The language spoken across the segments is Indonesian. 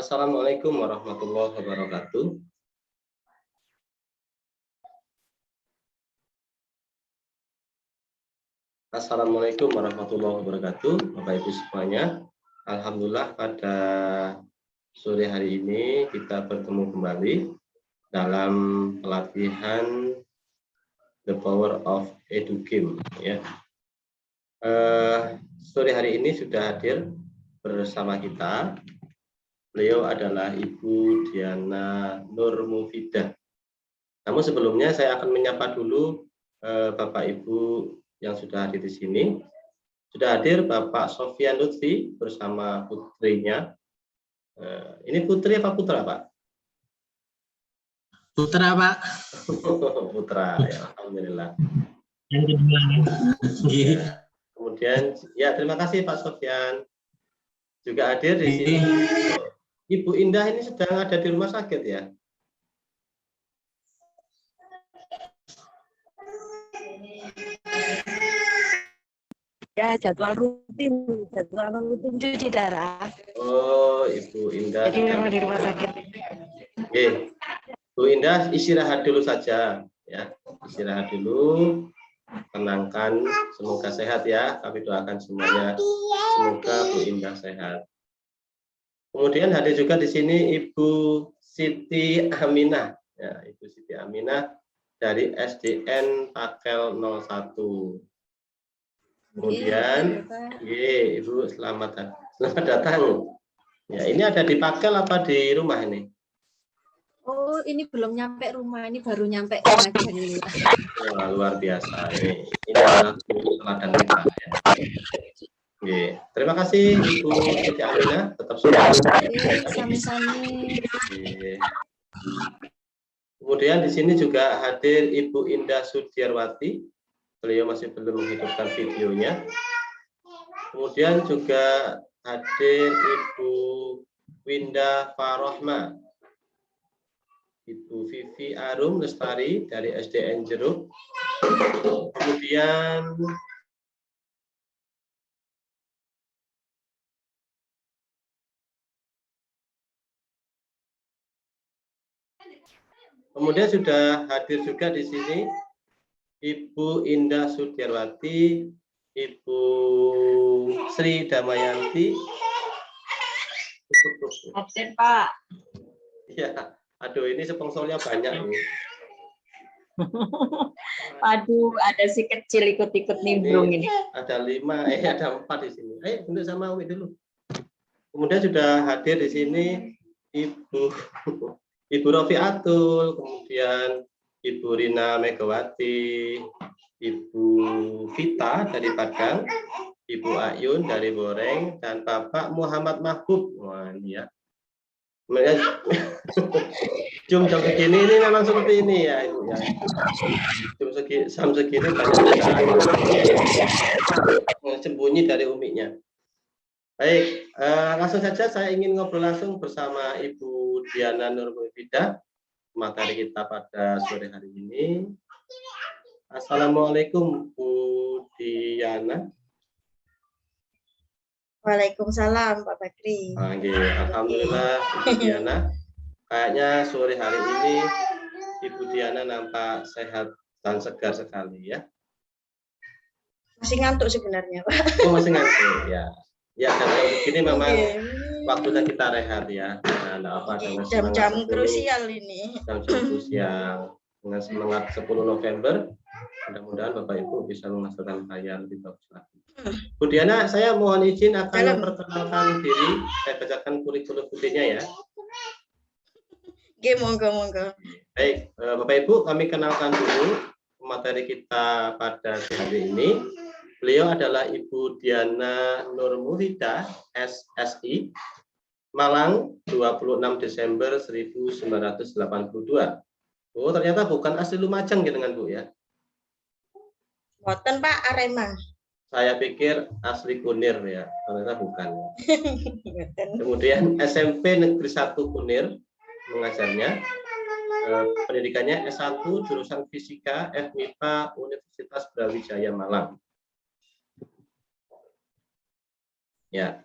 Assalamualaikum warahmatullahi wabarakatuh. Assalamualaikum warahmatullahi wabarakatuh, Bapak Ibu semuanya. Alhamdulillah pada sore hari ini kita bertemu kembali dalam pelatihan The Power of Educame. Ya. Sore hari ini sudah hadir bersama kita. Beliau adalah Ibu Diana Nurmufidah. Namun sebelumnya saya akan menyapa dulu Bapak Ibu yang sudah hadir di sini. Sudah hadir Bapak Sofyan Lutfi bersama putrinya. Ini putri apa putra, Pak? Putra, Pak. Putra, ya, alhamdulillah. Yang kedua. Ya. Kemudian, ya terima kasih Pak Sofyan. Juga hadir di sini. Ibu Indah ini sedang ada di rumah sakit ya? Ya, jadwal rutin cuci darah. Oh, Ibu Indah. Jadi memang di rumah sakit. Oke, Bu Indah istirahat dulu saja, ya. Istirahat dulu, tenangkan, semoga sehat ya. Kami doakan semuanya, semoga Bu Indah sehat. Kemudian hadir juga di sini Ibu Siti Aminah, ya, Ibu Siti Aminah dari SDN Pakel 01. Kemudian, Ibu selamat datang. Ya, ini ada di Pakel apa di rumah ini? Oh, ini belum nyampe rumah, ini baru nyampe Lumajang ini. Wah, luar biasa. Ini adalah teladan kita. Ya. Oke, terima kasih Ibu Siti Aminah, tetap semangat. Sami-sami. Kemudian di sini juga hadir Ibu Indah Sudiarwati. Beliau masih belum menghidupkan videonya. Kemudian juga hadir Ibu Winda Farohma, Ibu Vivi Arum Lestari dari SDN Jeruk. Kemudian sudah hadir juga di sini Ibu Indah Sudiarwati, Ibu Sri Damayanti. Hadir, Pak. Ya, aduh ini sponsornya banyak ini. Aduh, ada si kecil ikut-ikut nimbrung ini. Ada 5, ada 4 di sini. Ayo duduk sama Uwi dulu. Kemudian sudah hadir di sini Ibu Rofiatul, kemudian Ibu Rina Megawati, Ibu Vita dari Padang, Ibu Ayun dari Boreng, dan Bapak Muhammad Mahbub. Wah, ya. Kemudian jam segini ini memang seperti ini ya, Ibu ya. Jam segini banyak sembunyi dari umiknya. Baik, langsung saja saya ingin ngobrol langsung bersama Ibu Diana Nurmufida, materi kita pada sore hari ini. Assalamualaikum Bu Diana. Waalaikumsalam Pak Bakri. Alhamdulillah Ibu Diana. Kayaknya sore hari ini Ibu Diana nampak sehat dan segar sekali ya. Masih ngantuk sebenarnya Pak. Oh masih ngantuk ya. Ya dan begini memang waktunya kita rehat ya. Nah, apa dengan jam-jam krusial ini. Jam-jam krusial dengan semangat 10 November. Mudah-mudahan Bapak Ibu bisa menghasilkan karya lebih bagus lagi. Bu Diana, saya mohon izin akan memperkenalkan diri. Saya bacakan kurikulum putihnya ya. Oke, monggo. Baik, Bapak Ibu, kami kenalkan dulu materi kita pada hari ini. Beliau adalah Ibu Diana Nurmufida, SSI, Malang, 26 Desember 1982. Oh, ternyata bukan asli Lumajang gitu kan Bu ya? Boten Pak, Arema. Saya pikir asli Kunir ya, ternyata bukan. Kemudian SMP Negeri 1 Kunir mengajarnya. Pendidikannya S1 jurusan Fisika FMIPA Universitas Brawijaya Malang. Ya.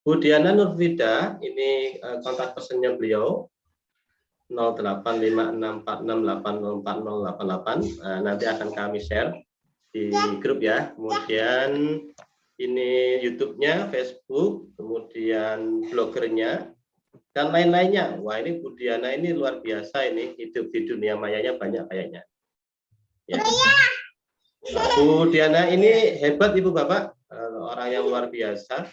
Bu Diana Nurmufida, ini kontak personnya beliau 085646804088. Nanti akan kami share di grup ya. Kemudian ini YouTube-nya, Facebook, kemudian blogernya dan lain-lainnya. Wah, ini Bu Diana ini luar biasa ini, hidup di dunia mayanya banyak kayaknya. Ya. Bu Diana ini hebat Ibu Bapak, orang yang luar biasa.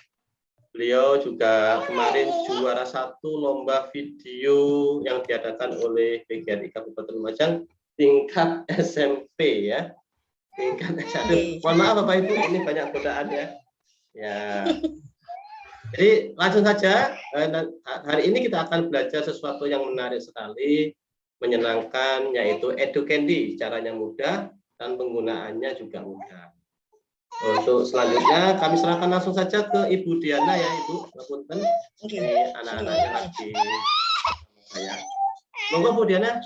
Beliau juga kemarin juara 1 lomba video yang diadakan oleh PGRI Kabupaten Lumajang tingkat SMP ya. Tingkat SMP. Mohon maaf Bapak Ibu, ini banyak godaan ya. Ya. Jadi langsung saja, hari ini kita akan belajar sesuatu yang menarik sekali, menyenangkan, yaitu EduCandy. Caranya mudah dan penggunaannya juga mudah. Untuk selanjutnya kami serahkan langsung saja ke Ibu Diana ya Ibu. Punten, ini anak-anaknya lagi saya. Monggo Bu Diana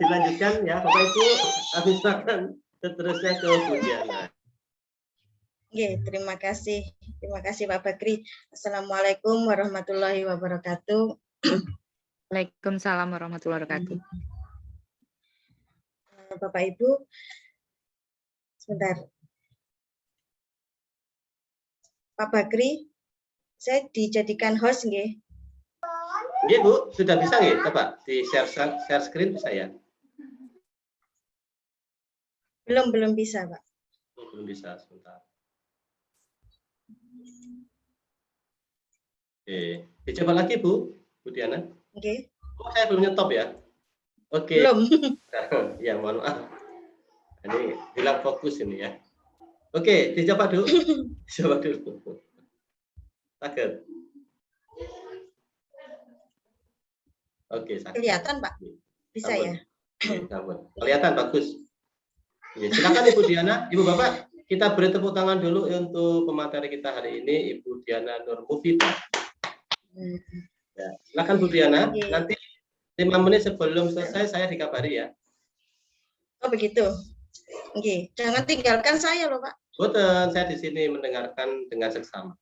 dilanjutkan ya Bapak Ibu. Kami serahkan seterusnya ke Bu Diana. Oke, terima kasih Pak Bakri. Assalamualaikum warahmatullahi wabarakatuh. Waalaikumsalam warahmatullahi wabarakatuh. Bapak Ibu, sebentar. Pak Bakri, saya dijadikan host nggih. Nggih Bu, sudah bisa nggih? Coba di share screen bisa ya? Belum bisa, Pak. Belum bisa, sebentar. Oke, dicoba lagi Bu Diana. Oke. Oh, saya belum nyetop ya? Oke. Belum. Ya, mohon maaf. Ini hilang fokus ini ya. Oke, dicoba dulu. Coba dulu. Sakit. Oke, sakit. Kelihatan, Pak? Bisa ya? Kelihatan bagus. Ya, silakan Ibu Diana, Ibu Bapak, kita beri tepuk tangan dulu untuk pemateri kita hari ini, Ibu Diana Nurmufida. Ya, silakan Bu Diana. Nanti 5 menit sebelum selesai saya dikabari ya. Oh begitu. Oke, jangan tinggalkan saya loh Pak. Betul, saya di sini mendengarkan dengan seksama.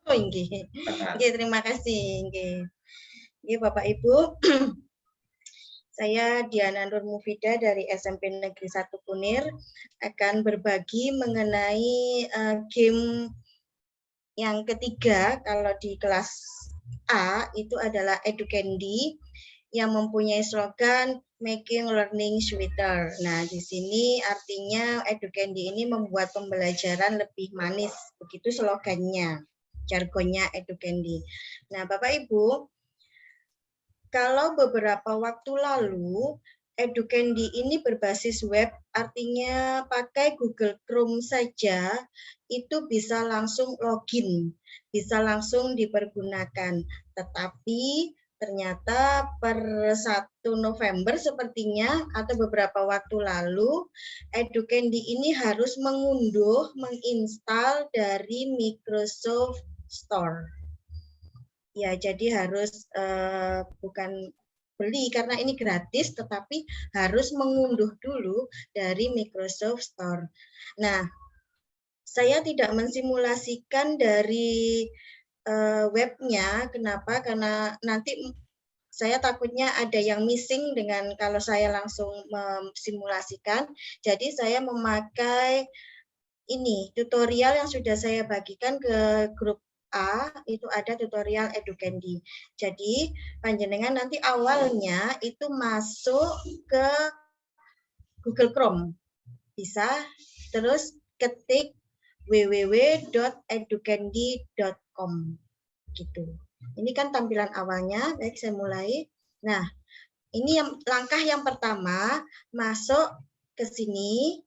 Oh nggih. Nggih, terima kasih. Nggih. Nggih Bapak Ibu. Saya Diana Nurmufida dari SMP Negeri 1 Kunir akan berbagi mengenai game yang ketiga. Kalau di kelas A itu adalah EduCandy yang mempunyai slogan Making Learning Sweeter. Nah, di sini artinya EduCandy ini membuat pembelajaran lebih manis. Begitu slogannya, jargonnya EduCandy. Nah, Bapak Ibu, kalau beberapa waktu lalu EduCandy ini berbasis web, artinya pakai Google Chrome saja itu bisa langsung login, bisa langsung dipergunakan. Tetapi ternyata per 1 November sepertinya atau beberapa waktu lalu Educandy ini harus menginstal dari Microsoft Store. Ya, jadi harus bukan beli karena ini gratis, tetapi harus mengunduh dulu dari Microsoft Store. Nah, saya tidak mensimulasikan dari webnya. Kenapa? Karena nanti saya takutnya ada yang missing dengan kalau saya langsung memsimulasikan. Jadi saya memakai ini tutorial yang sudah saya bagikan ke grup A, itu ada tutorial Educandy. Jadi panjenengan nanti awalnya itu masuk ke Google Chrome. Bisa terus ketik www.educandy.com gitu. Ini kan tampilan awalnya. Baik, saya mulai. Nah, ini yang langkah yang pertama, masuk ke sini.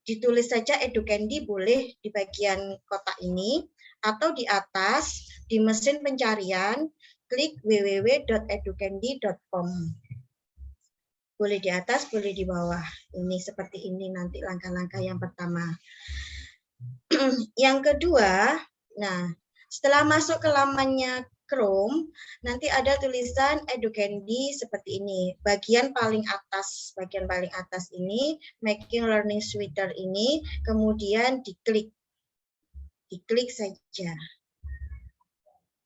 Ditulis saja Educandy boleh di bagian kotak ini atau di atas di mesin pencarian klik www.educandy.com. Boleh di atas, boleh di bawah. Ini seperti ini nanti langkah-langkah yang pertama. Yang kedua, nah setelah masuk ke lamannya Chrome, nanti ada tulisan Educandy seperti ini. Bagian paling atas ini, Making Learning Sweeter ini, kemudian diklik saja.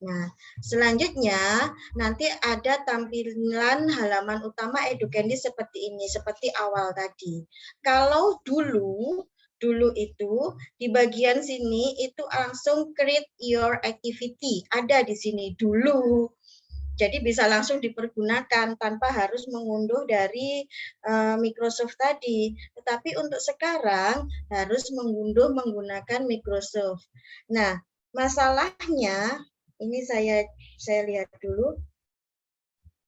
Nah, selanjutnya nanti ada tampilan halaman utama Educandy seperti ini, seperti awal tadi. Kalau dulu itu di bagian sini itu langsung create your activity, ada di sini dulu. Jadi bisa langsung dipergunakan tanpa harus mengunduh dari Microsoft tadi. Tetapi untuk sekarang harus mengunduh menggunakan Microsoft. Nah, masalahnya ini saya lihat dulu.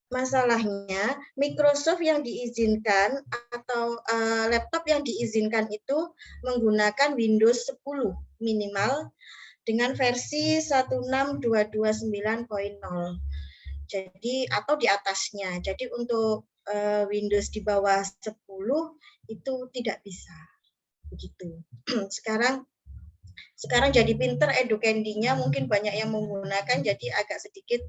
Masalahnya Microsoft yang diizinkan atau laptop yang diizinkan itu menggunakan Windows 10 minimal dengan versi 16229.0. Jadi atau di atasnya. Jadi untuk Windows di bawah 10 itu tidak bisa. Begitu. Sekarang jadi pinter Educandy-nya, mungkin banyak yang menggunakan, jadi agak sedikit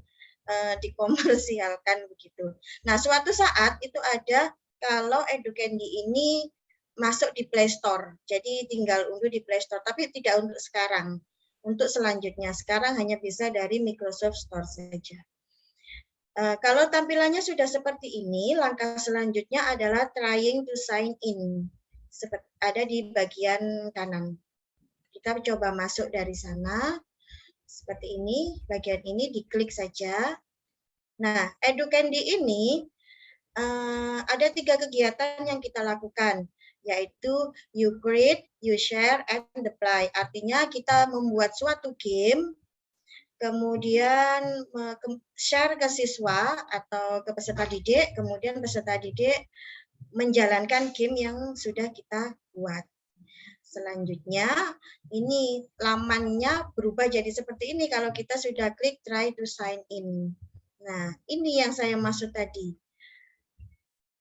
dikomersialkan begitu. Nah, suatu saat itu ada kalau Educandy ini masuk di Play Store, jadi tinggal unduh di Play Store, tapi tidak untuk sekarang. Untuk selanjutnya, sekarang hanya bisa dari Microsoft Store saja. Kalau tampilannya sudah seperti ini, langkah selanjutnya adalah trying to sign in. Ada di bagian kanan. Kita coba masuk dari sana, seperti ini, bagian ini diklik saja. Nah, Educandy ini ada 3 kegiatan yang kita lakukan, yaitu you create, you share, and apply. Artinya kita membuat suatu game, kemudian share ke siswa atau ke peserta didik, kemudian peserta didik menjalankan game yang sudah kita buat. Selanjutnya, ini lamannya berubah jadi seperti ini kalau kita sudah klik try to sign in. Nah, ini yang saya maksud tadi.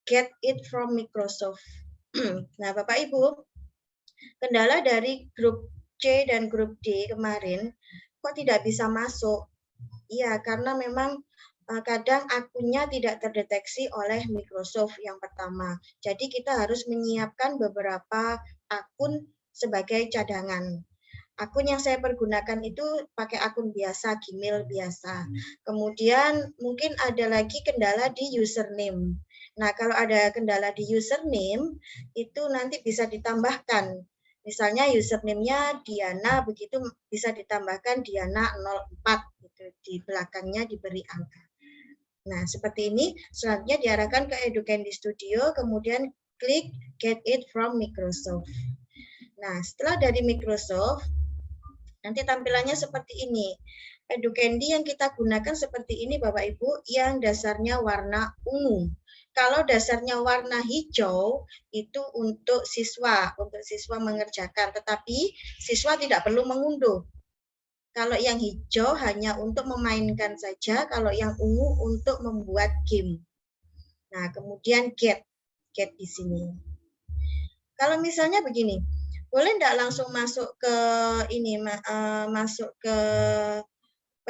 Get it from Microsoft. Nah, Bapak Ibu, kendala dari grup C dan grup D kemarin, kok tidak bisa masuk? Iya, karena memang kadang akunnya tidak terdeteksi oleh Microsoft yang pertama. Jadi kita harus menyiapkan beberapa akun sebagai cadangan. Akun yang saya pergunakan itu pakai akun biasa, Gmail biasa. Kemudian mungkin ada lagi kendala di username. Nah, kalau ada kendala di username, itu nanti bisa ditambahkan. Misalnya username-nya Diana, begitu bisa ditambahkan Diana 04, gitu. Di belakangnya diberi angka. Nah, seperti ini. Selanjutnya diarahkan ke Educandy Studio, kemudian klik Get It from Microsoft. Nah, setelah dari Microsoft, nanti tampilannya seperti ini. Educandy yang kita gunakan seperti ini, Bapak Ibu, yang dasarnya warna ungu. Kalau dasarnya warna hijau, itu untuk siswa mengerjakan. Tetapi siswa tidak perlu mengunduh. Kalau yang hijau hanya untuk memainkan saja, kalau yang ungu untuk membuat game. Nah, kemudian get di sini. Kalau misalnya begini, boleh enggak langsung masuk ke ini, masuk ke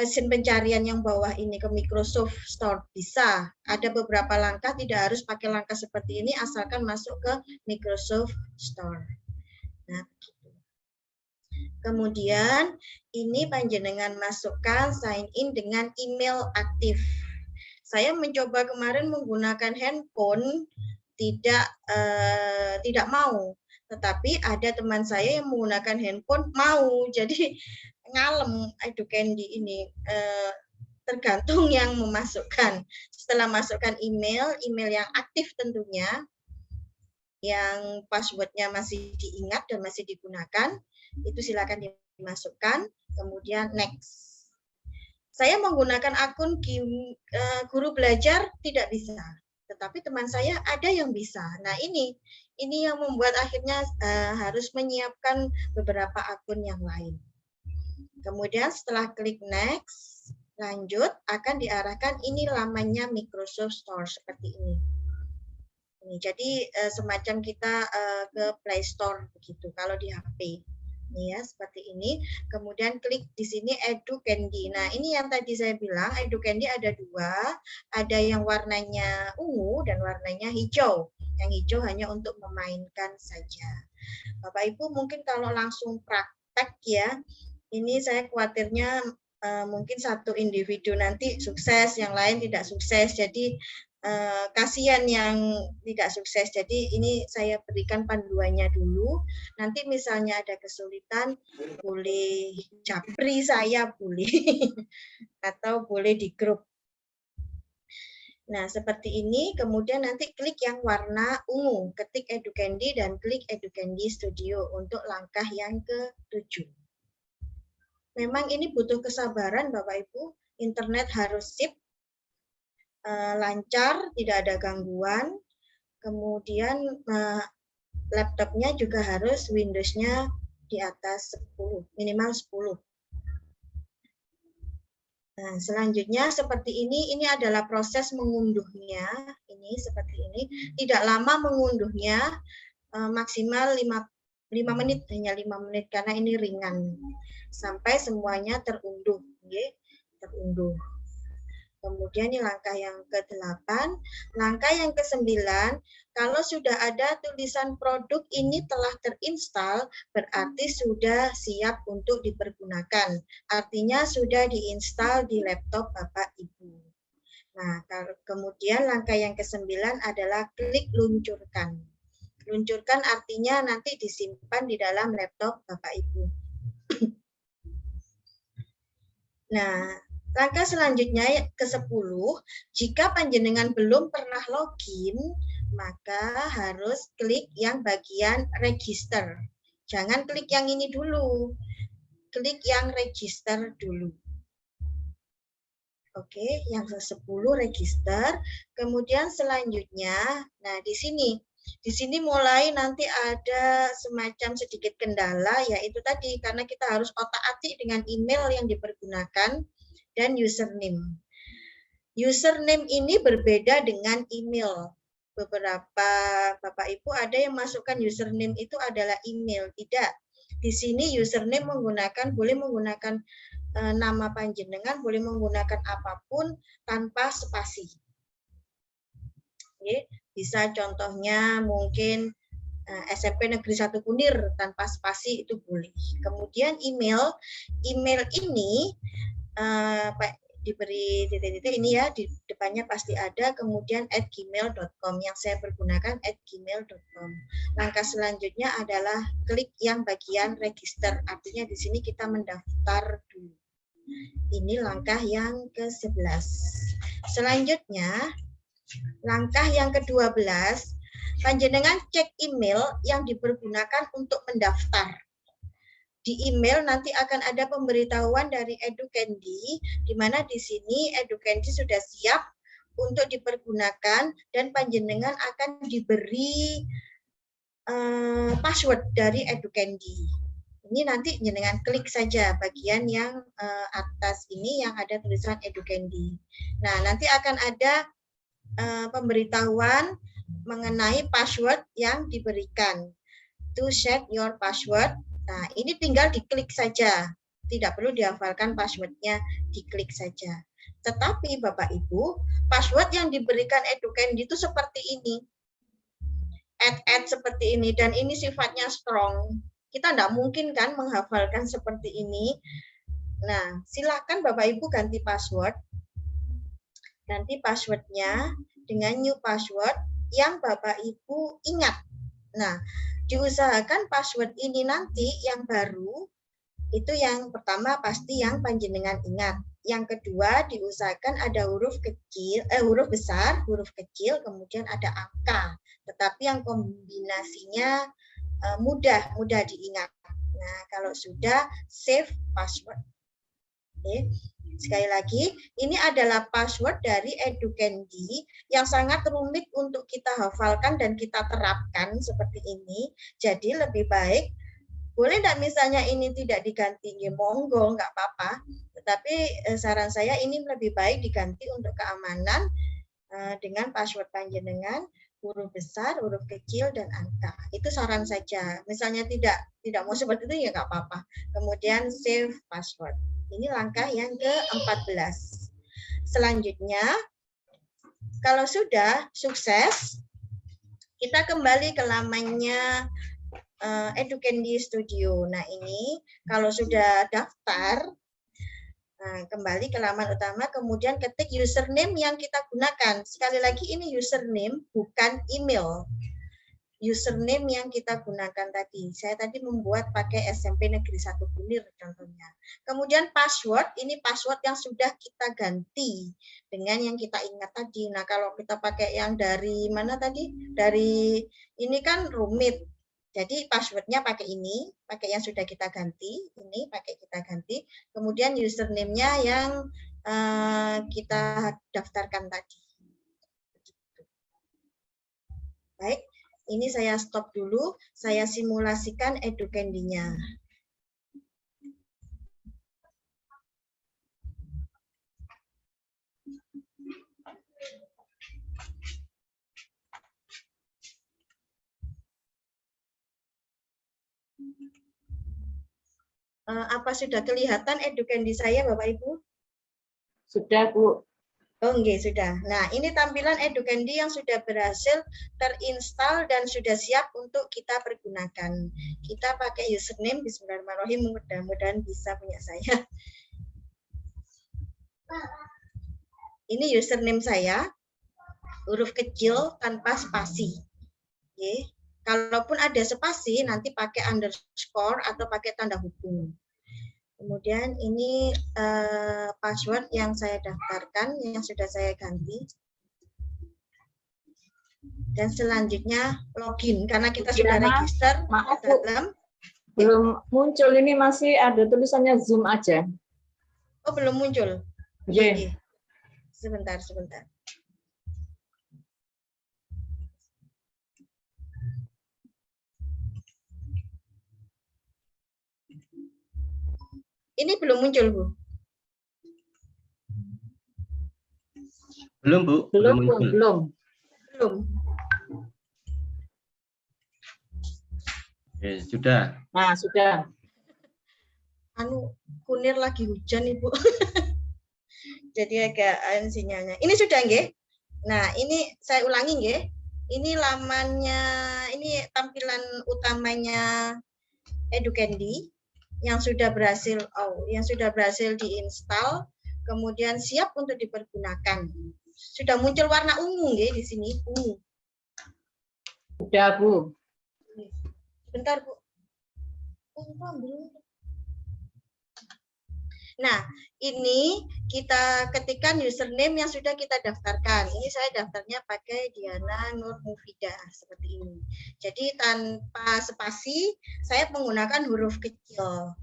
mesin pencarian yang bawah ini, ke Microsoft Store? Bisa. Ada beberapa langkah, tidak harus pakai langkah seperti ini, asalkan masuk ke Microsoft Store. Nah, gitu. Kemudian ini panjenengan masukkan sign in dengan email aktif. Saya mencoba kemarin menggunakan handphone, tidak mau, tetapi ada teman saya yang menggunakan handphone mau, jadi ngalem Educandy ini, tergantung yang memasukkan. Setelah masukkan email yang aktif tentunya, yang passwordnya masih diingat dan masih digunakan, itu silakan dimasukkan, kemudian next. Saya menggunakan akun guru belajar tidak bisa, tetapi teman saya ada yang bisa. Nah, ini yang membuat akhirnya harus menyiapkan beberapa akun yang lain. Kemudian setelah klik next, lanjut, akan diarahkan ini lamanya Microsoft Store seperti ini. Jadi semacam kita ke Play Store begitu kalau di HP. Ini ya, seperti ini. Kemudian klik di sini Educandy. Nah, ini yang tadi saya bilang Educandy ada dua, ada yang warnanya ungu dan warnanya hijau. Yang hijau hanya untuk memainkan saja. Bapak Ibu mungkin kalau langsung praktek ya, ini saya khawatirnya mungkin satu individu nanti sukses, yang lain tidak sukses. Jadi kasihan yang tidak sukses. Jadi ini saya berikan panduannya dulu. Nanti misalnya ada kesulitan, boleh japri saya, boleh. Atau boleh di grup. Nah, seperti ini. Kemudian nanti klik yang warna ungu. Ketik Educandy dan klik Educandy Studio untuk langkah yang ke-7. Memang ini butuh kesabaran Bapak Ibu, internet harus sip, lancar, tidak ada gangguan, kemudian laptopnya juga harus Windows-nya di atas 10, minimal 10. Nah, selanjutnya seperti ini adalah proses mengunduhnya, ini seperti ini, tidak lama mengunduhnya, maksimal 5 menit, hanya 5 menit karena ini ringan. Sampai semuanya terunduh, terunduh. Kemudian ini langkah yang ke-8, langkah yang ke-9, kalau sudah ada tulisan produk ini telah terinstall, berarti sudah siap untuk dipergunakan. Artinya sudah diinstal di laptop Bapak Ibu. Nah, kemudian langkah yang ke-9 adalah klik luncurkan. Luncurkan artinya nanti disimpan di dalam laptop Bapak Ibu. Nah, langkah selanjutnya ke-10, jika panjenengan belum pernah login, maka harus klik yang bagian register. Jangan klik yang ini dulu, klik yang register dulu. Oke, yang ke-10 register. Kemudian selanjutnya, nah di sini mulai nanti ada semacam sedikit kendala, yaitu tadi karena kita harus otak-atik dengan email yang dipergunakan dan username. Username ini berbeda dengan email. Beberapa Bapak Ibu ada yang masukkan username itu adalah email. Tidak. Di sini username boleh menggunakan nama panjenengan, boleh menggunakan apapun tanpa spasi. Oke. Bisa contohnya mungkin SMP Negeri 1 Kunir tanpa spasi itu boleh. Kemudian email ini diberi titik-titik ini ya, di depannya pasti ada, kemudian @gmail.com yang saya pergunakan @gmail.com. Langkah selanjutnya adalah klik yang bagian register, artinya di sini kita mendaftar dulu. Ini langkah yang ke-11. Selanjutnya langkah yang ke-12, panjenengan cek email yang dipergunakan untuk mendaftar. Di email nanti akan ada pemberitahuan dari Educandy, di mana di sini Educandy sudah siap untuk dipergunakan dan panjenengan akan diberi password dari Educandy. Ini nanti jenengan klik saja bagian yang atas ini yang ada tulisan Educandi. Nah, nanti akan ada pemberitahuan mengenai password yang diberikan. To set your password. Nah, ini tinggal diklik saja. Tidak perlu dihafalkan passwordnya, diklik saja. Tetapi Bapak Ibu, password yang diberikan Educandi itu seperti ini. Add seperti ini, dan ini sifatnya strong. Kita tidak mungkin kan menghafalkan seperti ini. Nah, silakan Bapak Ibu ganti password. Ganti passwordnya dengan new password yang Bapak Ibu ingat. Nah, diusahakan password ini nanti yang baru, itu yang pertama pasti yang panjenengan ingat. Yang kedua diusahakan ada huruf besar, huruf kecil, kemudian ada angka. Tetapi yang kombinasinya mudah diingat. Nah, kalau sudah save password. Oke. Sekali lagi, ini adalah password dari Educandi yang sangat rumit untuk kita hafalkan dan kita terapkan seperti ini. Jadi lebih baik, boleh enggak misalnya ini tidak diganti, ya monggo, enggak apa-apa. Tetapi saran saya ini lebih baik diganti untuk keamanan dengan password panjenengan, huruf besar, huruf kecil, dan angka. Itu saran saja. Misalnya tidak mau seperti itu ya nggak apa-apa. Kemudian save password. Ini langkah yang ke-14. Selanjutnya, kalau sudah sukses, kita kembali ke lamannya Educandi Studio. Nah ini kalau sudah daftar, nah, kembali ke laman utama, kemudian ketik username yang kita gunakan. Sekali lagi ini username, bukan email. Username yang kita gunakan tadi. Saya tadi membuat pakai SMP Negeri 1 Kunir contohnya. Kemudian password, ini password yang sudah kita ganti dengan yang kita ingat tadi. Nah kalau kita pakai yang dari mana tadi? Dari ini kan rumit. Jadi passwordnya pakai ini, pakai yang sudah kita ganti, ini pakai kita ganti. Kemudian username-nya yang kita daftarkan tadi. Baik, ini saya stop dulu, saya simulasikan Educandi-nya. Apa sudah kelihatan Educandi saya, Bapak Ibu? Sudah, Bu. Oh, enggak, sudah. Nah, ini tampilan Educandi yang sudah berhasil terinstall dan sudah siap untuk kita pergunakan. Kita pakai username, bismillahirrahmanirrahim, mudah-mudahan bisa punya saya. Ini username saya, huruf kecil tanpa spasi. Oke. Kalaupun ada spasi, nanti pakai underscore atau pakai tanda hubung. Kemudian ini password yang saya daftarkan, yang sudah saya ganti. Dan selanjutnya login, karena kita sudah register. Maaf, Bu. Dalam. Belum muncul, ini masih ada tulisannya Zoom aja. Oh, belum muncul? Oke. Sebentar. Ini belum muncul, Bu? Belum, Bu. Belum. Oke, sudah. Nah, sudah. Kunir lagi hujan, Ibu. Jadi agak sinyalnya. Ini sudah, nggih? Nah, ini saya ulangi, nggih. Ini lamannya, ini tampilan utamanya Educandi yang sudah berhasil diinstal, kemudian siap untuk dipergunakan. Sudah muncul warna ungu nggih di sini, ungu. Sudah, Bu. Bentar, Bu. Nah, ini kita ketikkan username yang sudah kita daftarkan. Ini saya daftarnya pakai Diana Nur Mufida seperti ini. Jadi tanpa spasi, saya menggunakan huruf kecil.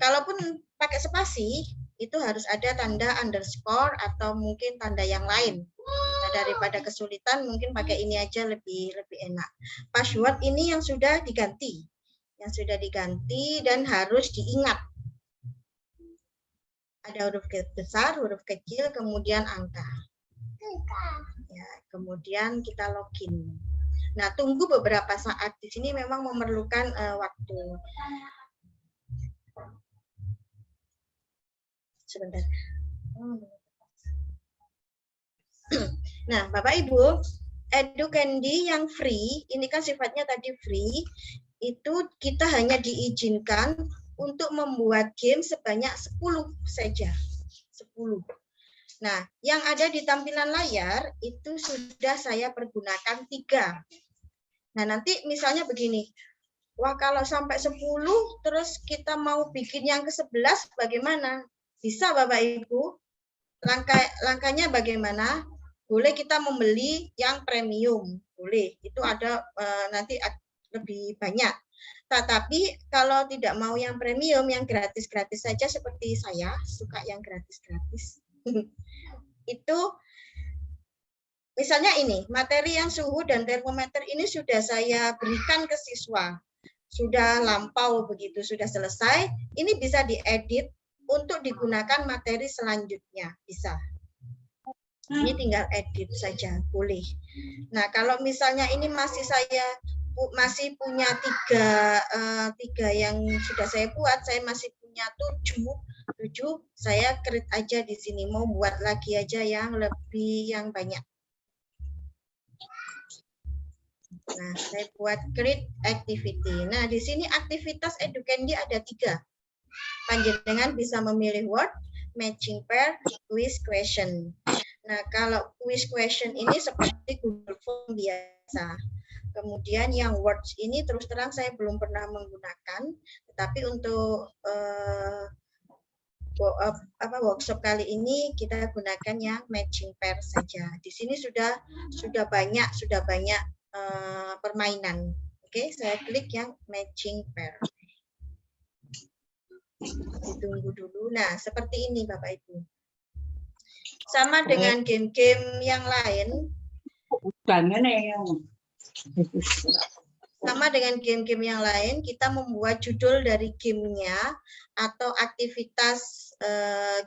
Kalaupun pakai spasi, itu harus ada tanda underscore atau mungkin tanda yang lain. Nah, daripada kesulitan, mungkin pakai ini aja lebih enak. Password ini yang sudah diganti. yang sudah diganti dan harus diingat. Ada huruf besar, huruf kecil, kemudian angka. Ya, kemudian kita login. Nah, tunggu beberapa saat. Di sini memang memerlukan waktu. Sebentar. Nah, Bapak Ibu, Educandy yang free, ini kan sifatnya tadi free, itu kita hanya diizinkan untuk membuat game sebanyak 10 saja. 10. Nah, yang ada di tampilan layar itu sudah saya pergunakan 3. Nah, nanti misalnya begini. Wah, kalau sampai 10 terus kita mau bikin yang ke-11 bagaimana? Bisa Bapak Ibu. Langkahnya bagaimana? Boleh kita membeli yang premium. Boleh. Itu ada nanti lebih banyak. Tetapi kalau tidak mau yang premium, yang gratis-gratis saja seperti saya, suka yang gratis-gratis. Itu misalnya ini, materi yang suhu dan termometer ini sudah saya berikan ke siswa. Sudah lampau begitu, sudah selesai. Ini bisa diedit untuk digunakan materi selanjutnya, bisa. Ini tinggal edit saja, boleh. Nah, kalau misalnya ini masih punya tiga yang sudah saya buat, saya masih punya 7, saya create aja di sini, mau buat lagi aja yang banyak. Nah, saya buat create activity. Nah, di sini aktivitas Educandy ada 3. Panjenengan bisa memilih word, matching pair, quiz question. Nah, kalau quiz question ini seperti Google Form biasa. Kemudian yang words ini terus terang saya belum pernah menggunakan, tetapi untuk workshop kali ini kita gunakan yang matching pair saja. Di sini sudah banyak permainan. Oke, saya klik yang matching pair. Ditunggu dulu. Nah, seperti ini Bapak Ibu. Sama dengan game-game yang lain. Sama dengan game-game yang lain, kita membuat judul dari gamenya atau aktivitas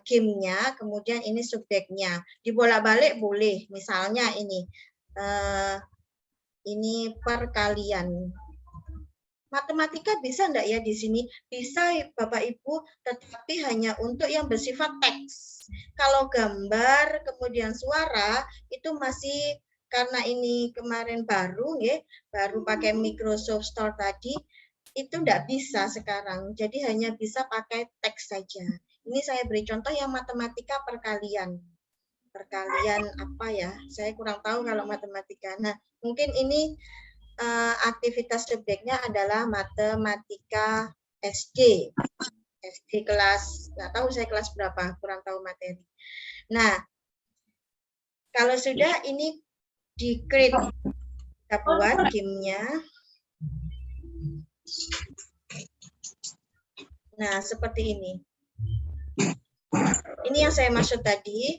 gamenya, kemudian ini subjeknya. Dibolak-balik boleh, misalnya ini perkalian. Matematika bisa enggak ya di sini? Bisa Bapak Ibu, tetapi hanya untuk yang bersifat teks. Kalau gambar, kemudian suara, itu masih karena ini kemarin baru pakai Microsoft Store tadi, itu enggak bisa sekarang. Jadi hanya bisa pakai teks saja. Ini saya beri contoh yang matematika perkalian. Perkalian apa ya? Saya kurang tahu kalau matematika. Nah, mungkin ini aktivitas subjeknya adalah matematika SD. SD kelas, nggak tahu saya kelas berapa, kurang tahu materi. Nah, kalau sudah ini di-create, kita buat gamenya. Nah, seperti ini. Ini yang saya maksud tadi.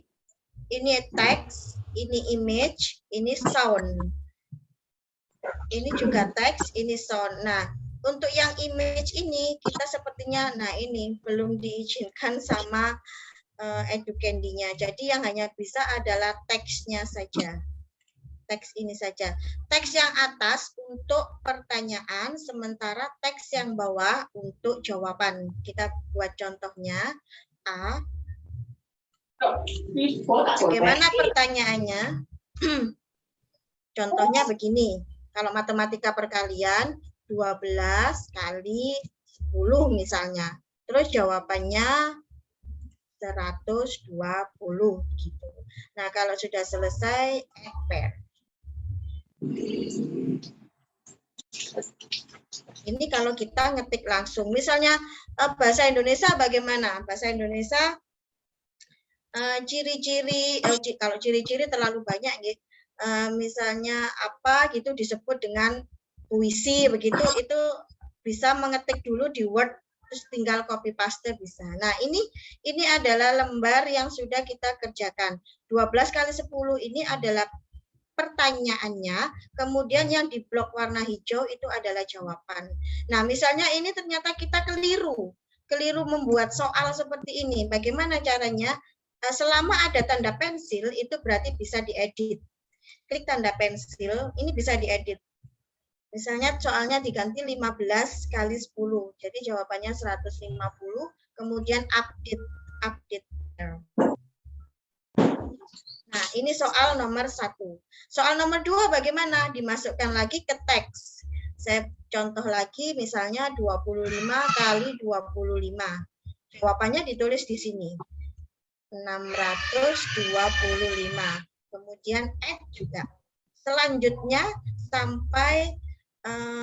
Ini teks, ini image, ini sound. Ini juga teks, ini sound. Nah, untuk yang image ini, kita sepertinya, nah ini belum diizinkan sama Educandy-nya. Jadi yang hanya bisa adalah teksnya saja. Teks ini saja. Teks yang atas untuk pertanyaan, sementara teks yang bawah untuk jawaban. Kita buat contohnya. A. Bagaimana pertanyaannya? Contohnya begini. Kalau matematika perkalian 12 kali 10 misalnya. Terus jawabannya 120 gitu. Nah, kalau sudah selesai pair. Ini kalau kita ngetik langsung. Misalnya bahasa Indonesia bagaimana? Bahasa Indonesia ciri-ciri kalau ciri-ciri terlalu banyak gitu. Misalnya apa gitu disebut dengan puisi begitu, itu bisa mengetik dulu di Word terus tinggal copy paste bisa. Nah, ini adalah lembar yang sudah kita kerjakan. 12 kali 10 ini adalah pertanyaannya, kemudian yang di blok warna hijau itu adalah jawaban. Nah, misalnya ini ternyata kita keliru membuat soal seperti ini. Bagaimana caranya? Selama ada tanda pensil, itu berarti bisa diedit. Klik tanda pensil, ini bisa diedit. Misalnya soalnya diganti 15 kali 10, jadi jawabannya 150, kemudian update. Nah, ini soal nomor 1. Soal nomor 2 bagaimana? Dimasukkan lagi ke teks. Saya contoh lagi, misalnya 25 kali 25. Jawabannya ditulis di sini. 625. Kemudian juga. Selanjutnya sampai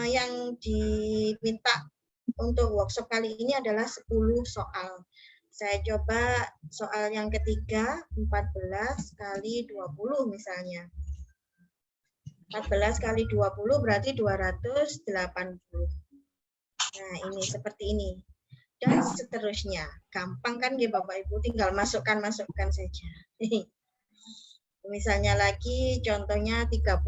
yang diminta untuk workshop kali ini adalah 10 soal. Saya coba soal yang ketiga, 14 kali 20 misalnya. 14 kali 20 berarti 280. Nah, ini seperti ini. Dan seterusnya. Gampang kan ya Bapak Ibu, tinggal masukkan saja. Misalnya lagi contohnya 35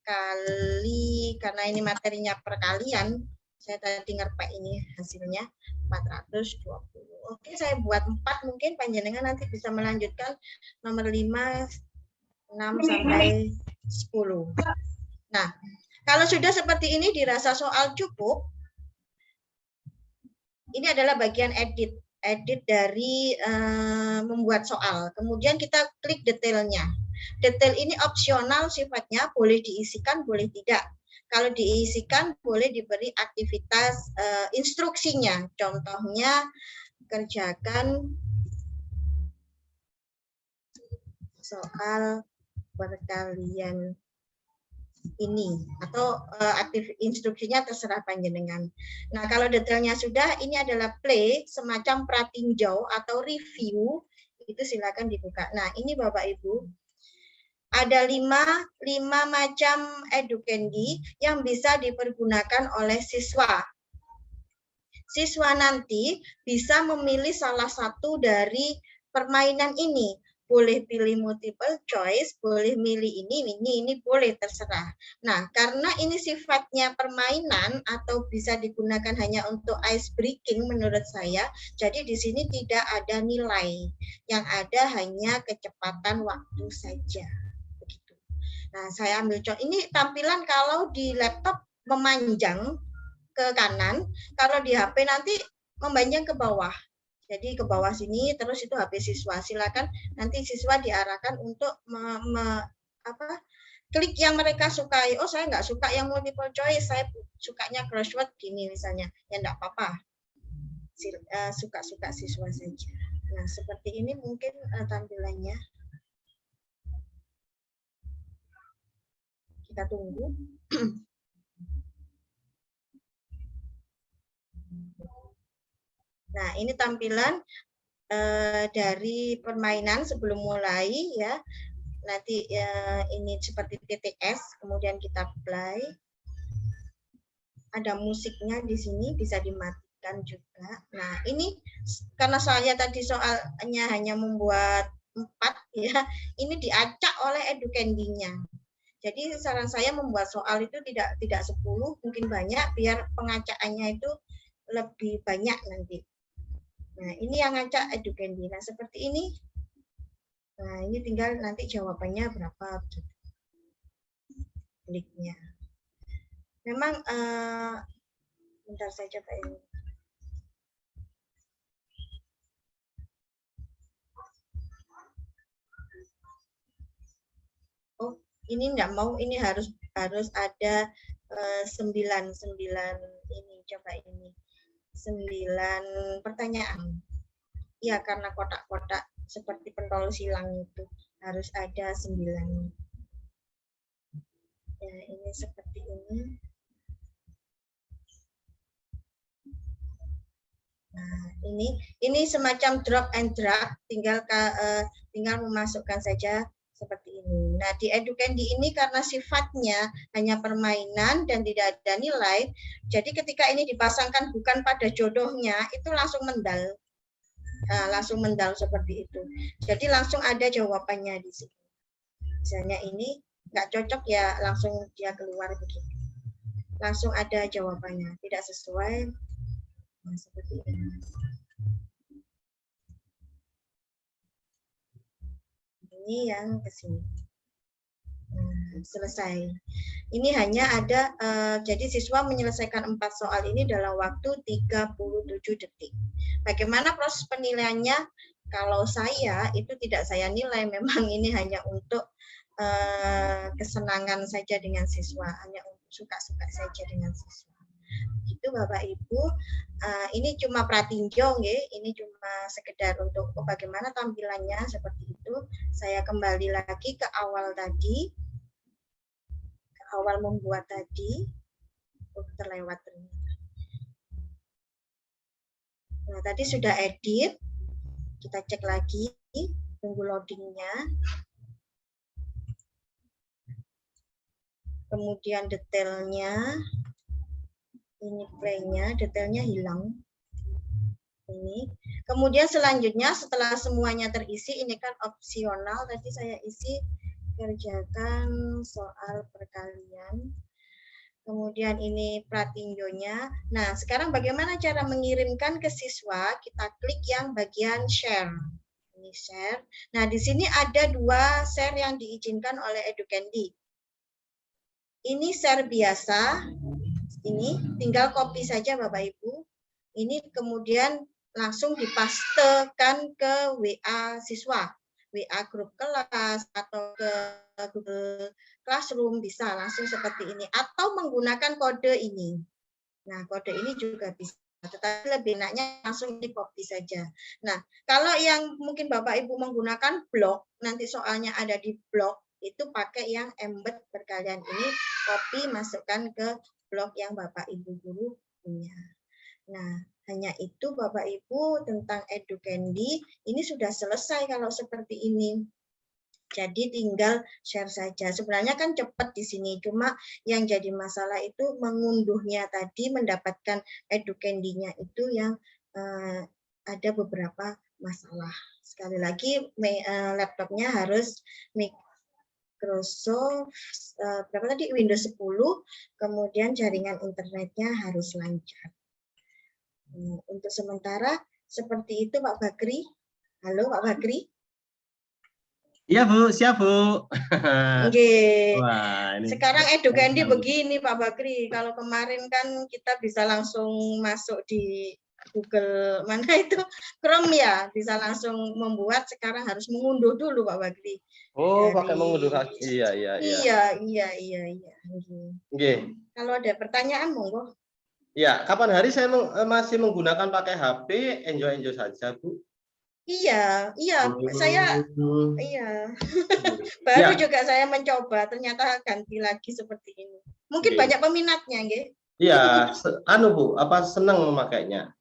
kali, karena ini materinya perkalian, saya tadi ngerpek ini hasilnya 420. Oke, saya buat 4 mungkin panjenengan nanti bisa melanjutkan nomor 5, 6 sampai 10. Nah, kalau sudah seperti ini dirasa soal cukup, ini adalah bagian edit dari membuat soal. Kemudian kita klik detailnya. Detail ini opsional sifatnya, boleh diisikan, boleh tidak. Kalau diisikan, boleh diberi aktivitas instruksinya. Contohnya, kerjakan soal perkalian ini, atau aktif instruksinya terserah panjenengan. Nah, kalau detailnya sudah, ini adalah play, semacam pratinjau atau review, itu silakan dibuka. Nah, ini Bapak Ibu, ada 5 macam edukendi yang bisa dipergunakan oleh siswa. Siswa nanti bisa memilih salah satu dari permainan ini. Boleh pilih multiple choice, boleh milih ini boleh terserah. Nah, karena ini sifatnya permainan atau bisa digunakan hanya untuk ice breaking menurut saya, jadi di sini tidak ada nilai. Yang ada hanya kecepatan waktu saja. Begitu. Nah, saya ambil contoh. Ini tampilan kalau di laptop memanjang ke kanan, kalau di HP nanti memanjang ke bawah. Jadi ke bawah sini, terus itu HP siswa. Silakan nanti siswa diarahkan untuk klik yang mereka sukai. Oh, saya nggak suka yang multiple choice, saya sukanya crossword gini misalnya. Ya nggak apa-apa. Suka-suka siswa saja. Nah, seperti ini mungkin tampilannya. Kita tunggu. Nah, ini tampilan dari permainan sebelum mulai ya. Nanti ini seperti titik S, kemudian kita play. Ada musiknya di sini, bisa dimatikan juga. Nah, ini karena saya tadi soalnya hanya membuat 4 ya, ini diacak oleh edukendinya. Jadi saran saya membuat soal itu tidak 10, mungkin banyak, biar pengacaannya itu lebih banyak nanti. Nah, ini yang ngacak edukendi. Nah, seperti ini. Nah, ini tinggal nanti jawabannya berapa. Kliknya. Memang, bentar saya coba ini. Oh, ini enggak mau, ini harus ada 9 ini, coba ini. 9 pertanyaan. Ya, karena kotak-kotak seperti pentol silang itu harus ada 9. Ya, ini seperti ini. Nah, ini semacam drag and drop, tinggal memasukkan saja seperti ini. Nah, di edukendi ini karena sifatnya hanya permainan dan tidak ada nilai, jadi ketika ini dipasangkan bukan pada jodohnya, itu langsung mendal. Langsung mendal seperti itu. Jadi langsung ada jawabannya di sini. Misalnya ini nggak cocok ya langsung dia keluar begitu. Langsung ada jawabannya, tidak sesuai. Nah, seperti ini. Ini yang ke sini. Selesai. Ini hanya ada, jadi siswa menyelesaikan 4 soal ini dalam waktu 37 detik. Bagaimana proses penilaiannya? Kalau saya, itu tidak saya nilai, memang ini hanya untuk kesenangan saja dengan siswa, hanya untuk suka-suka saja dengan siswa. Itu Bapak Ibu, ini cuma pratinjo, ini cuma sekedar untuk bagaimana tampilannya seperti itu. Saya kembali lagi ke awal tadi, ke awal membuat tadi, terlewat ternyata. Nah, tadi sudah edit, kita cek lagi, tunggu loadingnya. Kemudian detailnya, ini playnya, detailnya hilang. Ini. Kemudian selanjutnya setelah semuanya terisi, ini kan opsional, tadi saya isi kerjakan soal perkalian. Kemudian ini pratinjonya. Nah, sekarang bagaimana cara mengirimkan ke siswa? Kita klik yang bagian share. Ini share. Nah, di sini ada 2 share yang diizinkan oleh Educandi. Ini share biasa, ini tinggal copy saja Bapak Ibu. Ini kemudian langsung dipastekan ke WA siswa, WA grup kelas atau ke Google Classroom bisa langsung seperti ini. Atau menggunakan kode ini. Nah, kode ini juga bisa. Tetapi lebih enaknya langsung di copy saja. Nah, kalau yang mungkin Bapak Ibu menggunakan blog, nanti soalnya ada di blog, itu pakai yang embed perkalian ini, copy masukkan ke blog yang Bapak Ibu guru punya. Nah, hanya itu Bapak Ibu tentang Educandi, ini sudah selesai kalau seperti ini. Jadi tinggal share saja. Sebenarnya kan cepat di sini, cuma yang jadi masalah itu mengunduhnya tadi, mendapatkan Educandinya itu yang ada beberapa masalah. Sekali lagi laptopnya harus Microsoft berapa tadi, Windows 10, kemudian jaringan internetnya harus lancar. Untuk sementara seperti itu Pak Bakri. Halo Pak Bakri. Iya Bu, siap Bu. Oke. Wah, ini sekarang Educandi begini Pak Bakri. Kalau kemarin kan kita bisa langsung masuk di Google mana itu Chrome ya, bisa langsung membuat. Sekarang harus mengunduh dulu Pak Bakri. Oh, Dari... pakai mengunduh lagi. Iya. Oke. Kalau ada pertanyaan monggo. Ya, kapan hari saya masih menggunakan pakai HP, enjoy saja Bu. Iya, saya baru juga saya mencoba, ternyata ganti lagi seperti ini. Mungkin banyak peminatnya, nggih. Iya, Bu, apa senang memakainya?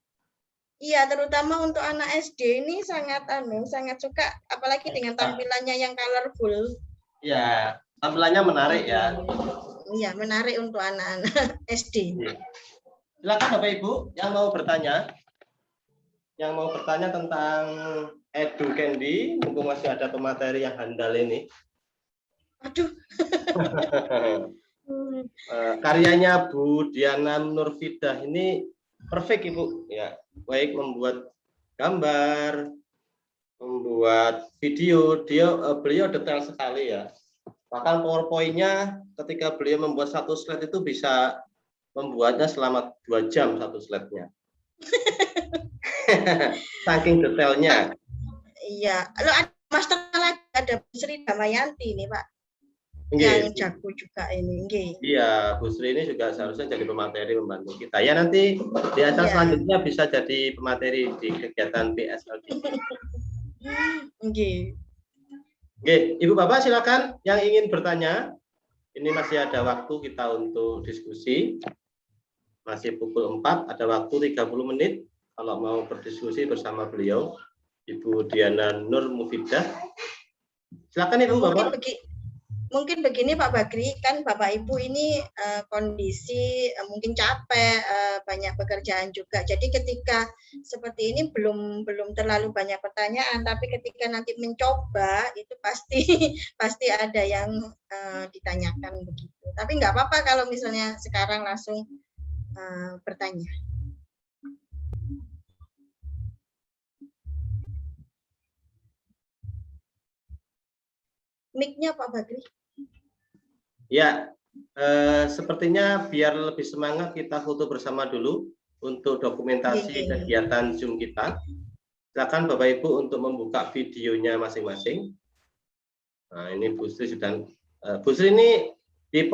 Iya, terutama untuk anak SD ini sangat suka, apalagi dengan tampilannya yang colorful. Iya, tampilannya menarik ya. Iya, menarik untuk anak-anak SD. Silakan Bapak Ibu yang mau bertanya. Yang mau bertanya tentang Educandi, mumpung masih ada pemateri yang handal ini. Aduh. Karyanya Bu Diana Nurfidah ini perfect Ibu, ya. Baik membuat gambar, membuat video, beliau detail sekali ya. Bahkan PowerPoint-nya ketika beliau membuat satu slide itu bisa membuatnya selama 2 jam satu slide-nya. Saking detailnya. Iya, lalu ada master lagi, ada Bu Sri Damayanti nih Pak. Yang jago juga ini. Iya, Bu Sri ini juga seharusnya jadi pemateri membantu kita. Ya nanti di acara selanjutnya bisa jadi pemateri di kegiatan PSLD. Oke, Ibu Bapak silakan yang ingin bertanya. Ini masih ada waktu kita untuk diskusi. Masih pukul 4, ada waktu 30 menit. Kalau mau berdiskusi bersama beliau, Ibu Diana Nur Mufidah. Silakan Ibu Bapak. mungkin begini Pak Bagri, kan Bapak Ibu ini kondisi mungkin capek, banyak pekerjaan juga. Jadi ketika seperti ini belum terlalu banyak pertanyaan, tapi ketika nanti mencoba itu pasti pasti ada yang ditanyakan begitu. Tapi nggak apa-apa kalau misalnya sekarang langsung bertanya. Mic-nya Pak Bagri. Ya, sepertinya biar lebih semangat kita foto bersama dulu untuk dokumentasi kegiatan Zoom kita. Silakan Bapak Ibu untuk membuka videonya masing-masing. Nah, ini Bu Sri sudah. Bu Sri ini di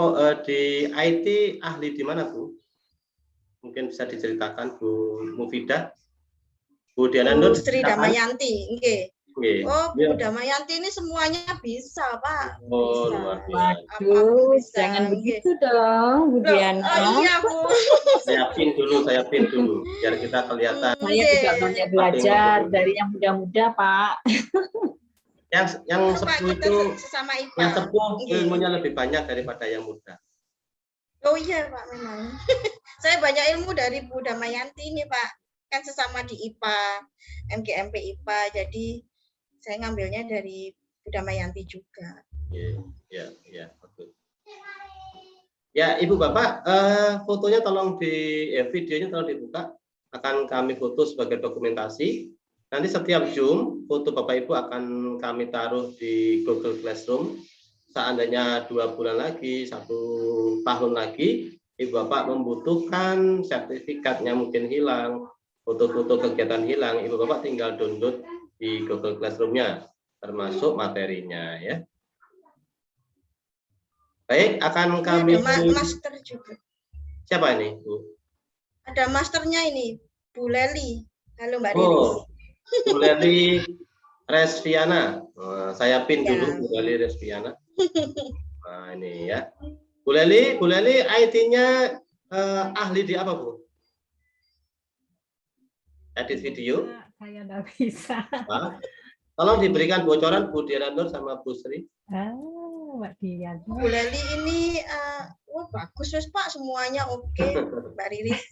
IT ahli di mana Bu? Mungkin bisa diceritakan Bu Mufidah. Bu Dianandur. Bu Sri Damayanti, nggih. Oh, Bu Ya. Damayanti ini semuanya bisa, Pak. Oh, Bisa. luar biasa. Waduh, Bisa, jangan nggih. begitu dong, Bu Loh, Diana. iya, Bu. Saya pin dulu, biar kita kelihatan. Saya juga banyak belajar dari yang muda-muda, Pak. Yang Pak, sepuh kita itu, sesama IPA. yang sepuh Nggih. ilmunya lebih banyak daripada yang muda. Oh iya, Pak, memang. Saya banyak ilmu dari Bu Damayanti ini, Pak. Kan sesama di IPA, MGMP IPA, jadi saya ngambilnya dari Bu Damayanti juga. Ya, betul. Ya, Ibu Bapak, fotonya tolong videonya tolong dibuka. Akan kami foto sebagai dokumentasi. Nanti setiap Zoom, foto Bapak Ibu akan kami taruh di Google Classroom. Seandainya 2 bulan lagi, 1 tahun lagi, Ibu Bapak membutuhkan sertifikatnya mungkin hilang, foto-foto kegiatan hilang, Ibu Bapak tinggal download di Google Classroom-nya, termasuk materinya ya. Baik, akan kami. Ada master juga. Siapa ini, Bu? Ada masternya ini, Bu Leli. Halo Mbak Oh, Riris. Bu Leli Resviana. Saya pin Ya. dulu Bu Leli Resviana. Nah, ini ya. Bu Leli IT-nya ahli di apa, Bu? Edit video? Saya nggak bisa. Nah, tolong diberikan bocoran Bu Dianandur sama Bu Sri. Mbak Dian. Bu Leli ini, wah bagus wes Pak, semuanya oke, Mbak Riris.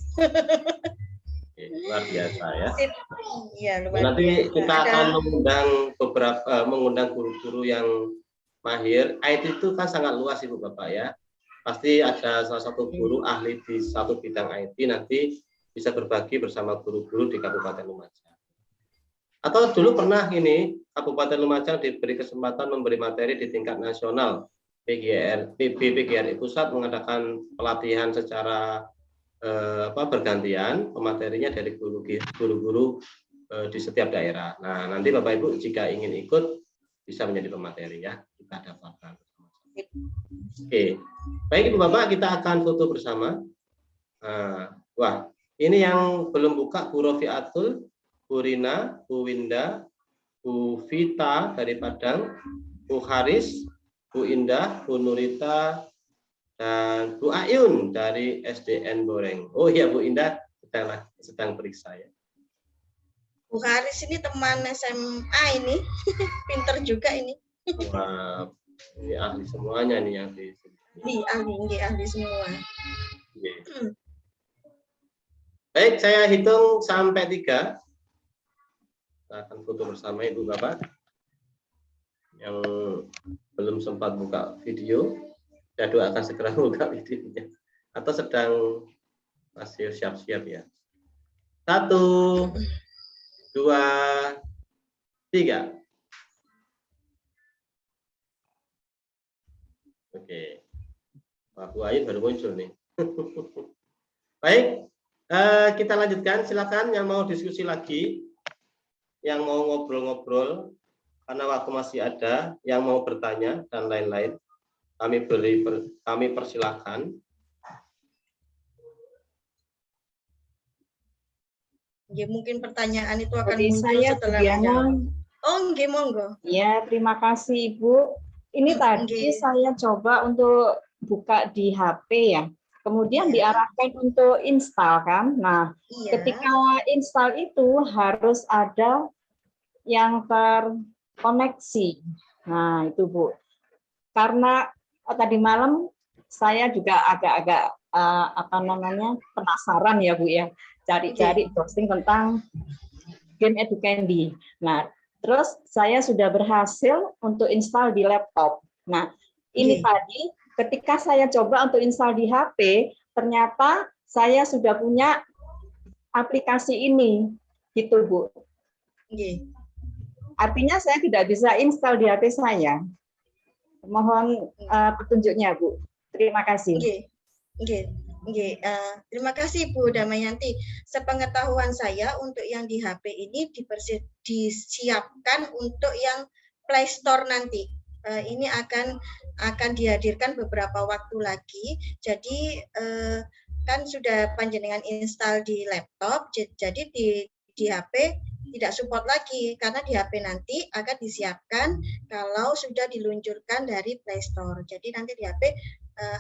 Luar biasa ya. Iya, luar Nanti biasa. kita akan mengundang guru-guru yang mahir. IT itu kan sangat luas Ibu Bapak ya. Pasti ada salah satu guru ahli di satu bidang IT nanti bisa berbagi bersama guru-guru di Kabupaten Lumajang. Atau dulu pernah ini Kabupaten Lumajang diberi kesempatan memberi materi di tingkat nasional. PGRI Pusat mengadakan pelatihan secara bergantian, pematerinya dari guru-guru di setiap daerah. Nah, nanti Bapak Ibu jika ingin ikut bisa menjadi pemateri ya, kita dapatkan. Oke, baik Ibu Bapak, kita akan foto bersama. Wah, ini yang belum buka Bu Rofiatul, Bu Rina, Bu Winda, Bu Vita dari Padang, Bu Haris, Bu Indah, Bu Nurita, dan Bu Ayun dari SDN Boreng. Oh iya, Bu Indah sedang periksa ya. Bu Haris ini teman SMA ini, pinter juga ini. Wah, ini ahli semuanya nih yang di sini. Ahli semua. Baik, saya hitung sampai 3. Kita akan foto bersama Ibu Bapak yang belum sempat buka video. Saya doakan segera buka videonya atau sedang masih siap-siap ya. 1, 2, 3. Oke, Pak Bu Ayun baru muncul nih. Baik, kita lanjutkan. Silakan yang mau diskusi lagi, yang mau ngobrol-ngobrol, karena waktu masih ada, yang mau bertanya dan lain-lain. Kami persilahkan. Ya, mungkin pertanyaan itu akan Jadi muncul saya setelah Bu Diana. menjawab. Oh, nggih, monggo. Ya, terima kasih Ibu. Ini tadi saya coba untuk buka di HP ya. Kemudian diarahkan untuk install kan. Nah, ketika install itu harus ada yang terkoneksi. Nah, itu Bu. karena tadi malam saya juga agak-agak penasaran ya Bu ya, cari-cari browsing tentang game Educandy. Nah, terus saya sudah berhasil untuk install di laptop. Nah, ini tadi ketika saya coba untuk install di HP, ternyata saya sudah punya aplikasi ini, gitu Bu. Artinya saya tidak bisa install di HP saya. Mohon petunjuknya Bu. Terima kasih. Terima kasih Bu Damayanti. Sepengetahuan saya untuk yang di HP ini disiapkan untuk yang Play Store nanti. Ini akan dihadirkan beberapa waktu lagi. Jadi kan sudah panjenengan install di laptop, jadi di HP tidak support lagi karena di HP nanti akan disiapkan kalau sudah diluncurkan dari Play Store. Jadi nanti di HP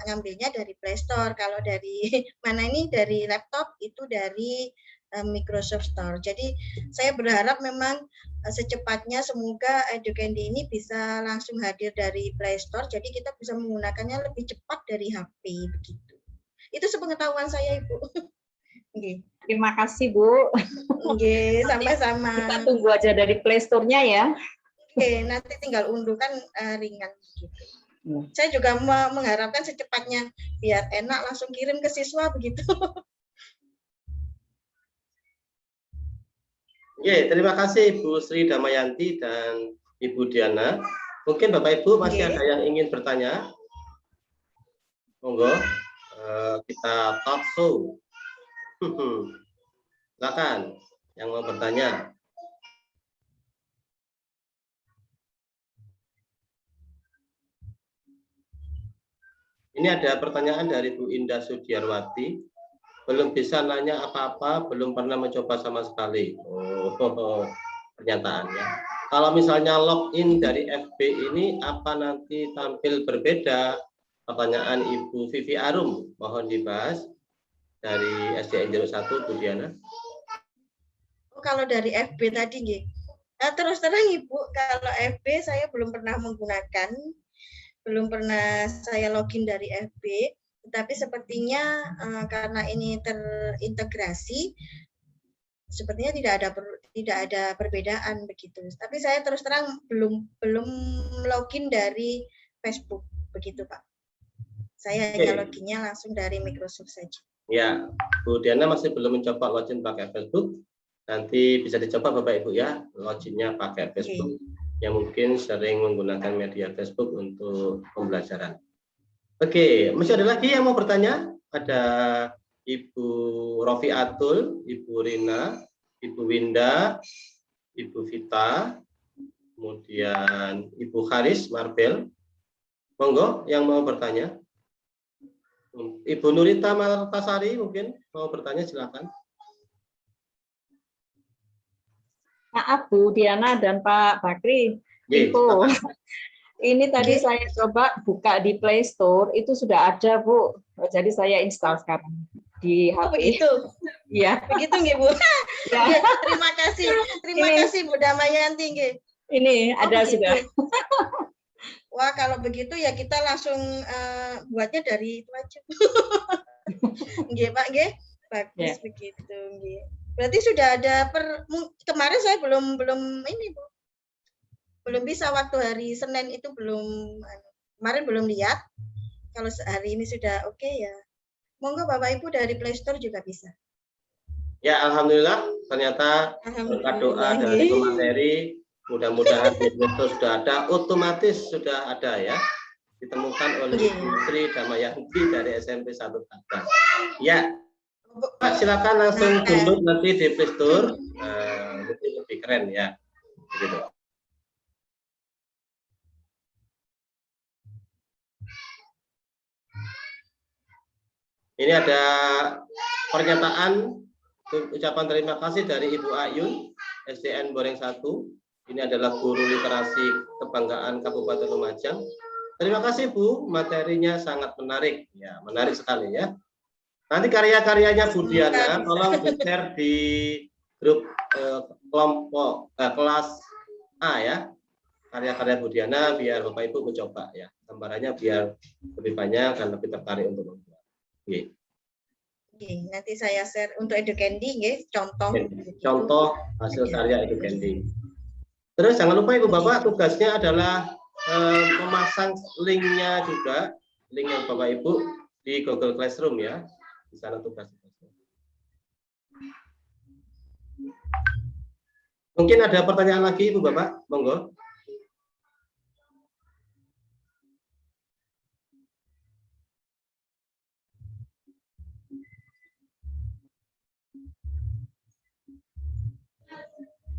ngambilnya dari Play Store. Kalau dari mana ini dari laptop itu dari Microsoft Store. Jadi saya berharap memang secepatnya semoga Educandy ini bisa langsung hadir dari Play Store. Jadi kita bisa menggunakannya lebih cepat dari HP begitu. Itu sepengetahuan saya Ibu. Terima kasih Bu. Sama-sama. Kita tunggu aja dari Play Store-nya ya. Nanti tinggal unduh kan ringan gitu. Saya juga mengharapkan secepatnya biar enak langsung kirim ke siswa begitu. Terima kasih Ibu Sri Damayanti dan Ibu Diana. Mungkin Bapak Ibu masih ada yang ingin bertanya? Monggo, kita talk show. Silakan yang mau bertanya. Ini ada pertanyaan dari Bu Indah Sudiarwati. Belum bisa nanya apa-apa, belum pernah mencoba sama sekali. Pernyataannya. Kalau misalnya login dari FB ini, apa nanti tampil berbeda? Pertanyaan Ibu Vivi Arum, mohon dibahas dari SDN 01, Bu Diana. Kalau dari FB tadi, terus terang Ibu, kalau FB saya belum pernah menggunakan, belum pernah saya login dari FB, tetapi sepertinya karena ini terintegrasi, sepertinya tidak ada perbedaan begitu. Tapi saya terus terang belum login dari Facebook begitu Pak. Saya hanya loginnya langsung dari Microsoft saja. Ya, Bu Diana masih belum mencoba login pakai Facebook. Nanti bisa dicoba Bapak Ibu ya, loginnya pakai Facebook. Yang mungkin sering menggunakan media Facebook untuk pembelajaran. Masih ada lagi yang mau bertanya? Ada Ibu Rofiatul, Ibu Rina, Ibu Winda, Ibu Vita, kemudian Ibu Haris Marbel. Monggo yang mau bertanya. Ibu Nurita Martasari mungkin mau bertanya, silakan. Maaf Bu Diana dan Pak Bakri. Ini tadi saya coba buka di Play Store, itu sudah ada Bu. Jadi saya install sekarang di HP. Begitu. Iya. Begitu nggih Bu. Ya. Terima kasih Bu Damayanti nggih. Ini ada begitu. Sudah. Wah, kalau begitu ya kita langsung buatnya dari itu aja. Nggih, Pak, nggih. Bagus begitu, nggih. Berarti sudah ada kemarin saya belum ini, Bu. Belum bisa waktu hari Senin itu kemarin belum lihat. Kalau hari ini sudah oke ya. Monggo Bapak Ibu dari Play Store juga bisa. Ya, alhamdulillah ternyata berkat doa dari pemateri mudah-mudahan itu sudah ada, otomatis sudah ada ya, ditemukan oleh Ibu Sri Damayanti dari SMP 1 Tabas. Ya, Pak silakan langsung download nanti di Play Store, lebih keren ya. Begitu. Ini ada pernyataan ucapan terima kasih dari Ibu Ayun, SDN Boreng 1. Ini adalah guru literasi kebanggaan Kabupaten Lumajang. Terima kasih Bu, materinya sangat menarik. Ya, menarik sekali ya. Nanti karya-karyanya Bu Diana tolong di-share di grup kelompok kelas A ya. Karya-karya Bu Diana biar Bapak Ibu mencoba ya. gambarannya biar lebih banyak dan lebih tertarik untuk membuat. Oke. Oke, nanti saya share untuk Educandy, nggih, Contoh hasil karya Educandy. Terus jangan lupa Ibu Bapak, tugasnya adalah memasang linknya juga, link yang Bapak Ibu di Google Classroom ya. Di sana tugasnya. Mungkin ada pertanyaan lagi Ibu Bapak, monggo.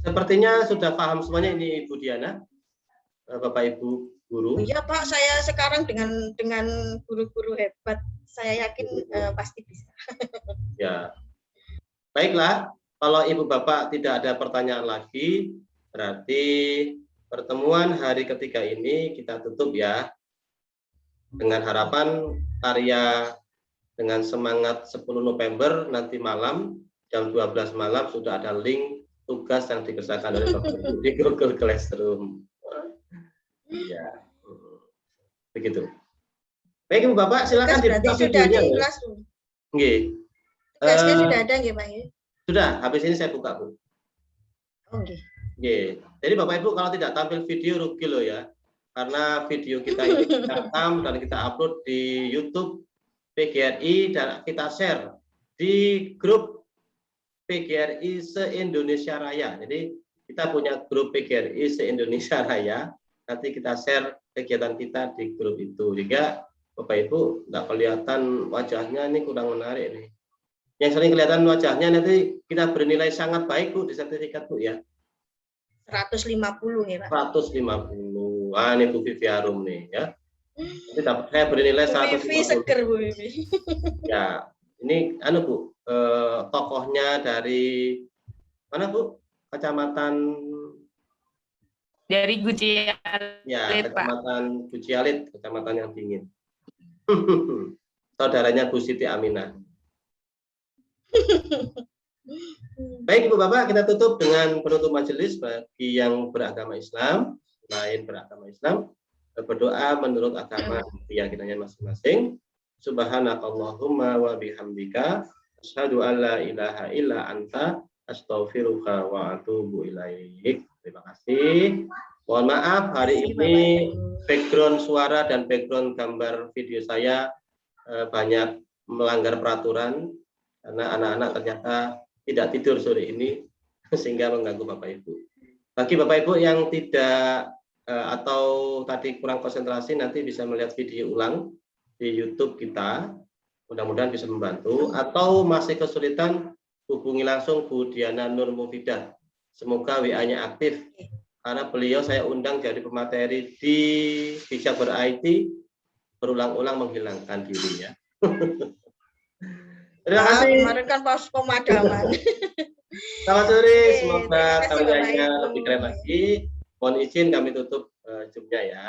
Sepertinya sudah paham semuanya ini Ibu Diana, Bapak Ibu guru. Iya Pak, saya sekarang dengan guru-guru hebat, saya yakin pasti bisa. Ya, baiklah. Kalau Ibu Bapak tidak ada pertanyaan lagi, berarti pertemuan hari ketiga ini kita tutup ya. Dengan harapan karya dengan semangat 10 November nanti malam jam 12 malam sudah ada link tugas yang dikerjakan oleh Bapak Ibu di Google Classroom. Ya, begitu. Baik Ibu Bapak, silakan dibuka videonya. Nggih. Tugasnya sudah ada nggih Pak? Sudah, habis ini saya buka Bu. Oh nggih. Nggih. Jadi Bapak Ibu kalau tidak tampil video rugi loh ya. Karena video kita ini kita rekam dan kita upload di YouTube PGRI dan kita share di grup PGRI se-Indonesia Raya. Jadi kita punya grup PGRI se-Indonesia Raya. Nanti kita share kegiatan kita di grup itu. Jika Bapak Ibu tidak kelihatan wajahnya, ini kurang menarik nih. Yang sering kelihatan wajahnya nanti kita bernilai sangat baik Bu di sertifikat Bu ya. 150 nih Pak. 150. Ah ini Bu Vivi Harum nih ya. Nanti saya bernilai 150. Bu Vivi seger Bu Vivi. Ya, ini Bu, tokohnya dari mana Bu? Kecamatan Dari Gucialit, ya, Pak. Kecamatan Gucialit, kecamatan yang dingin. Saudaranya Bu Siti Aminah. Baik Ibu Bapak, kita tutup dengan penutup majelis bagi yang beragama Islam, lain beragama Islam, berdoa menurut agama keyakinannya masing-masing. Subhanakallahumma wa bihamdika asyhadu an la ilaha illa anta astaghfiruka wa atubu ilaik. Terima kasih. Mohon maaf hari ini background suara dan background gambar video saya banyak melanggar peraturan karena anak-anak ternyata tidak tidur sore ini sehingga mengganggu Bapak Ibu. Bagi Bapak Ibu yang tidak atau tadi kurang konsentrasi nanti bisa melihat video ulang di YouTube kita. Mudah-mudahan bisa membantu, atau masih kesulitan hubungi langsung Bu Diana Nur Mufidah. Semoga WA-nya aktif karena beliau saya undang jadi pemateri di Bijak Ber-IT berulang-ulang menghilangkan diri ya. Terima kasih. Kemarin kan pas pemadaman. Selamat sore, semoga karyanya lebih keren lagi. Mohon izin kami tutup Zoom-nya ya.